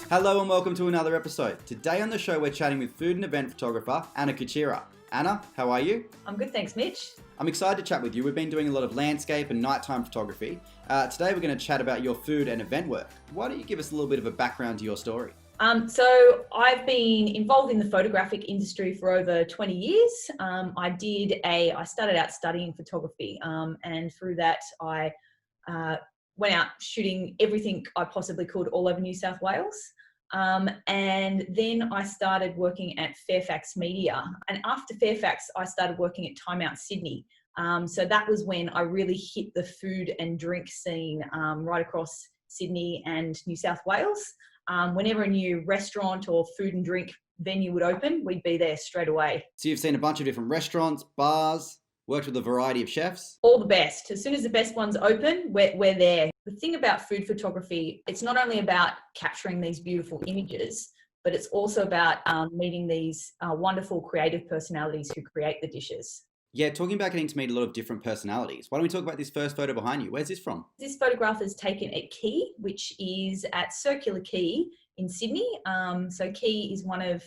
Hello and welcome to another episode. Today on the show we're chatting with food and event photographer Anna Kucera. Anna, how are you? I'm good, thanks, Mitch. I'm excited to chat with you. We've been doing a lot of landscape and nighttime photography. Today we're going to chat about your food and event work. Why don't you give us a little bit of a background to your story? So I've been involved in the photographic industry for over 20 years. I started out studying photography, and through that I went out shooting everything I possibly could all over New South Wales. And then I started working at Fairfax Media. And after Fairfax, I started working at Time Out Sydney. So that was when I really hit the food and drink scene right across Sydney and New South Wales. Whenever a new restaurant or food and drink venue would open, we'd be there straight away. So you've seen a bunch of different restaurants, bars, worked with a variety of chefs? All the best. As soon as the best ones open, we're there. The thing about food photography, it's not only about capturing these beautiful images, but it's also about meeting these wonderful creative personalities who create the dishes. Yeah, talking about getting to meet a lot of different personalities. Why don't we talk about this first photo behind you? Where's this from? This photograph is taken at Quay, which is at Circular Quay in Sydney. So Quay is one of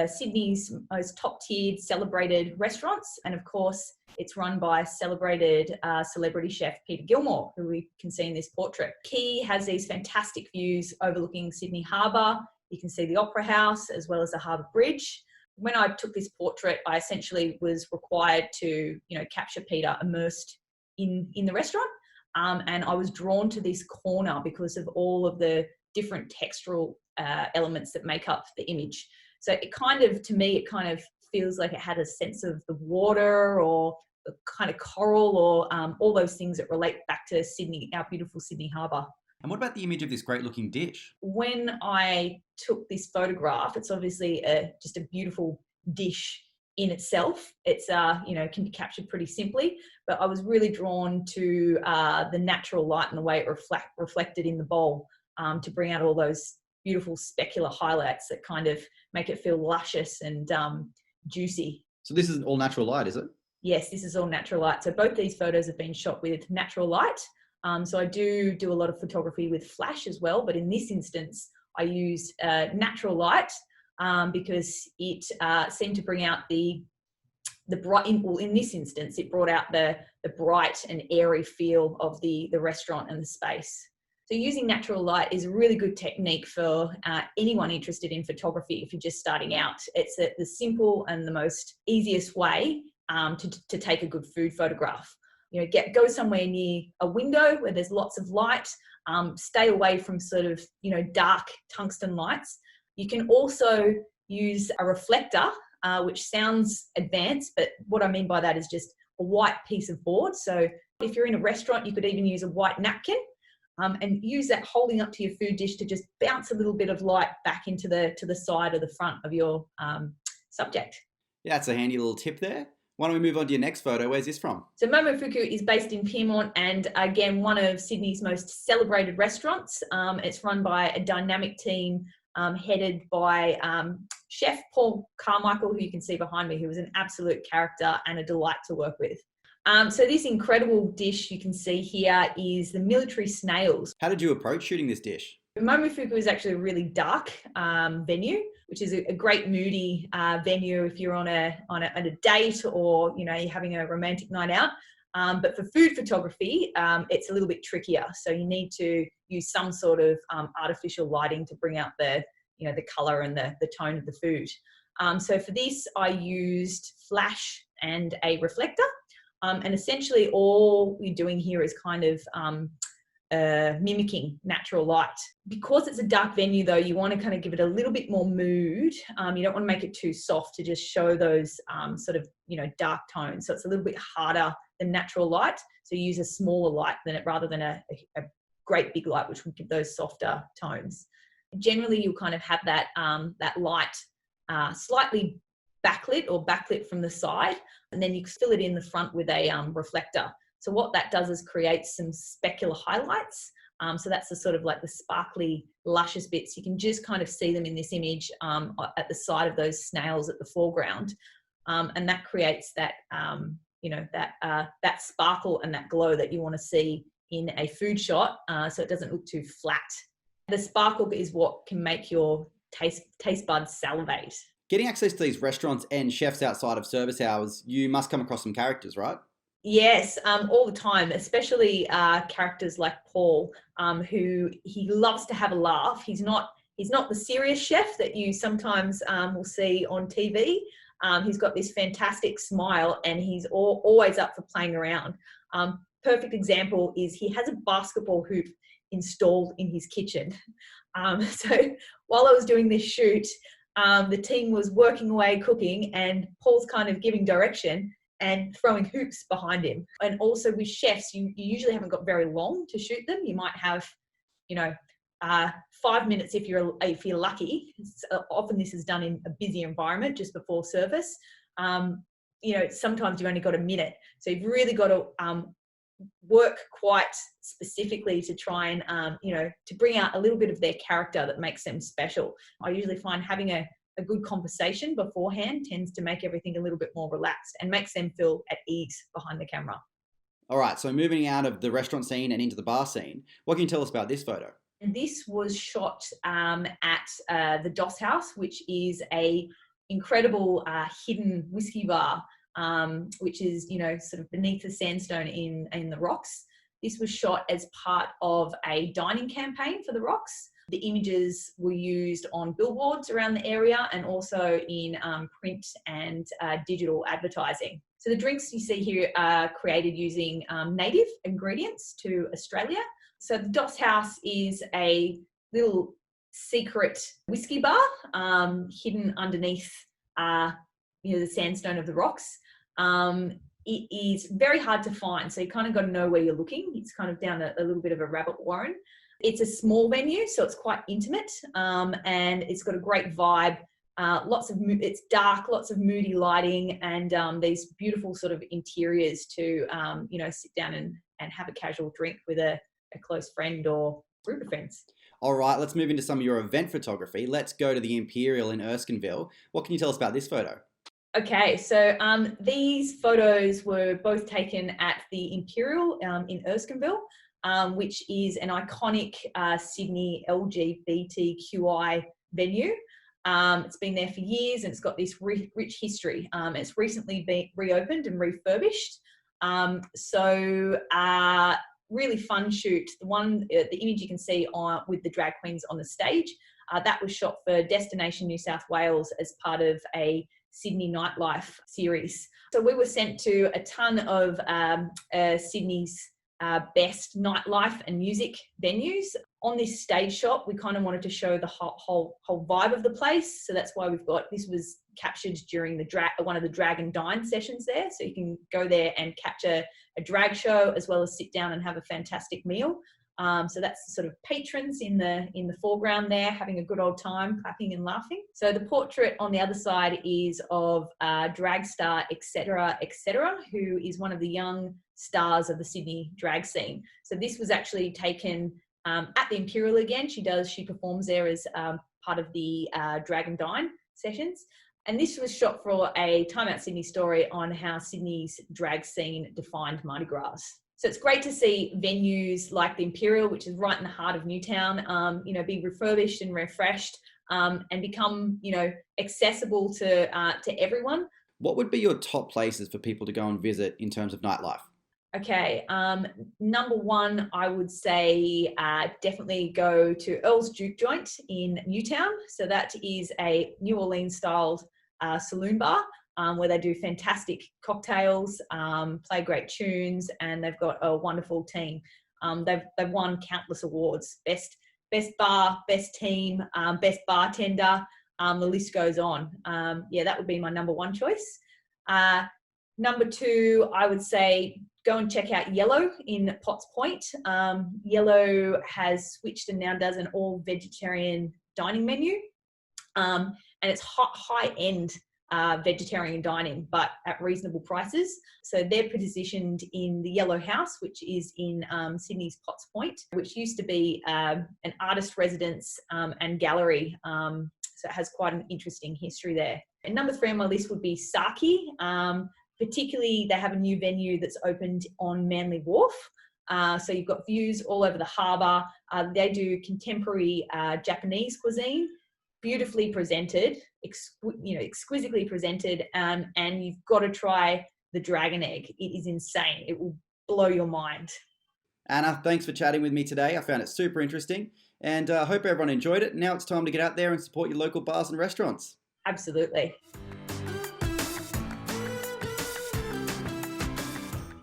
Sydney's most top-tiered celebrated restaurants, and of course it's run by celebrated celebrity chef Peter Gilmore, who we can see in this portrait. Quay has these fantastic views overlooking Sydney Harbour. You can see the Opera House as well as the Harbour Bridge. When I took this portrait, I essentially was required to, capture Peter immersed in the restaurant, and I was drawn to this corner because of all of the different textural elements that make up the image. So to me, it kind of feels like it had a sense of the water or the kind of coral or all those things that relate back to Sydney, our beautiful Sydney Harbour. And what about the image of this great looking dish? When I took this photograph, it's obviously just a beautiful dish in itself. It's, can be captured pretty simply, but I was really drawn to the natural light and the way it reflected in the bowl to bring out all those beautiful specular highlights that kind of make it feel luscious and juicy. So this is all natural light, is it? Yes, this is all natural light. So both these photos have been shot with natural light. So I do a lot of photography with flash as well, but in this instance, I used natural light because it seemed to bring out the bright. In this instance, it brought out the bright and airy feel of the restaurant and the space. So using natural light is a really good technique for anyone interested in photography. If you're just starting out, it's the simple and the most easiest way to take a good food photograph. Go somewhere near a window where there's lots of light. Stay away from sort of, dark tungsten lights. You can also use a reflector, which sounds advanced, but what I mean by that is just a white piece of board. So if you're in a restaurant, you could even use a white napkin and use that holding up to your food dish to just bounce a little bit of light back into to the side or the front of your subject. Yeah, that's a handy little tip there. Why don't we move on to your next photo? Where's this from? So Momofuku is based in Pyrmont and again, one of Sydney's most celebrated restaurants. It's run by a dynamic team headed by Chef Paul Carmichael, who you can see behind me, who was an absolute character and a delight to work with. So this incredible dish you can see here is the military snails. How did you approach shooting this dish? Momofuku is actually a really dark venue, which is a great moody venue if you're on a date or you're having a romantic night out. But for food photography, it's a little bit trickier. So you need to use some sort of artificial lighting to bring out the color and the tone of the food. So for this, I used flash and a reflector. And essentially all we're doing here is kind of mimicking natural light. Because it's a dark venue though, you want to kind of give it a little bit more mood. You don't want to make it too soft to just show those dark tones. So it's a little bit harder than natural light. So you use a smaller light rather than a great big light, which will give those softer tones. Generally, you'll kind of have that light slightly backlit from the side, and then you fill it in the front with a reflector. So what that does is create some specular highlights. So that's the sort of like the sparkly, luscious bits. You can just kind of see them in this image at the side of those snails at the foreground. And that creates that, that sparkle and that glow that you want to see in a food shot. So it doesn't look too flat The sparkle is what can make your taste buds salivate. Getting access to these restaurants and chefs outside of service hours, you must come across some characters, right? Yes, all the time, especially characters like Paul, who he loves to have a laugh. He's not the serious chef that you sometimes will see on TV. He's got this fantastic smile, and he's always up for playing around. Perfect example is he has a basketball hoop installed in his kitchen. So while I was doing this shoot, the team was working away cooking, and Paul's kind of giving direction and throwing hoops behind him. And also with chefs, you usually haven't got very long to shoot them. You might have, 5 minutes if you're lucky. Often this is done in a busy environment just before service. Sometimes you've only got a minute. So you've really got to work quite specifically to try and, to bring out a little bit of their character that makes them special. I usually find having a good conversation beforehand tends to make everything a little bit more relaxed and makes them feel at ease behind the camera. All right, so moving out of the restaurant scene and into the bar scene, what can you tell us about this photo? And this was shot at the Doss House, which is a incredible hidden whiskey bar, which is, sort of beneath the sandstone in the rocks. This was shot as part of a dining campaign for the rocks. The images were used on billboards around the area and also in print and digital advertising. So the drinks you see here are created using native ingredients to Australia. So the Doss House is a little secret whiskey bar hidden underneath the sandstone of the rocks. It is very hard to find, so you kind of got to know where you're looking. It's kind of down a little bit of a rabbit warren. It's a small venue, so it's quite intimate, and it's got a great vibe. It's dark, lots of moody lighting, and these beautiful sort of interiors to sit down and have a casual drink with a close friend or group of friends. All right, let's move into some of your event photography. Let's go to the Imperial in Erskineville. What can you tell us about this photo? Okay, so these photos were both taken at the Imperial in Erskineville, which is an iconic Sydney LGBTQI venue. It's been there for years, and it's got this rich history. It's recently been reopened and refurbished. Really fun shoot. The image you can see with the drag queens on the stage, that was shot for Destination New South Wales as part of a Sydney Nightlife series. So we were sent to a ton of Sydney's best nightlife and music venues. On this stage shot, we kind of wanted to show the whole vibe of the place. So that's why this was captured during one of the drag and dine sessions there. So you can go there and catch a drag show as well as sit down and have a fantastic meal. So that's the sort of patrons in the foreground there, having a good old time, clapping and laughing. So the portrait on the other side is of drag star etc., who is one of the young stars of the Sydney drag scene. So this was actually taken at the Imperial again. She performs there as part of the drag and dine sessions. And this was shot for a Time Out Sydney story on how Sydney's drag scene defined Mardi Gras. So it's great to see venues like the Imperial, which is right in the heart of Newtown, be refurbished and refreshed and become, accessible to everyone. What would be your top places for people to go and visit in terms of nightlife? Okay, number one, I would say definitely go to Earl's Juke Joint in Newtown. So that is a New Orleans-styled saloon bar where they do fantastic cocktails, play great tunes, and they've got a wonderful team. They've won countless awards: best bar, best team, best bartender. The list goes on. That would be my number one choice. Number two, I would say go and check out Yellow in Potts Point. Yellow has switched and now does an all vegetarian dining menu. And it's high-end vegetarian dining, but at reasonable prices. So they're positioned in the Yellow House, which is in Sydney's Potts Point, which used to be an artist residence and gallery. So it has quite an interesting history there. And number three on my list would be Saki. Particularly, they have a new venue that's opened on Manly Wharf. So you've got views all over the harbour. They do contemporary Japanese cuisine, beautifully presented, exquisitely presented, and you've got to try the dragon egg. It is insane. It will blow your mind. Anna, thanks for chatting with me today. I found it super interesting, and I hope everyone enjoyed it. Now it's time to get out there and support your local bars and restaurants. Absolutely.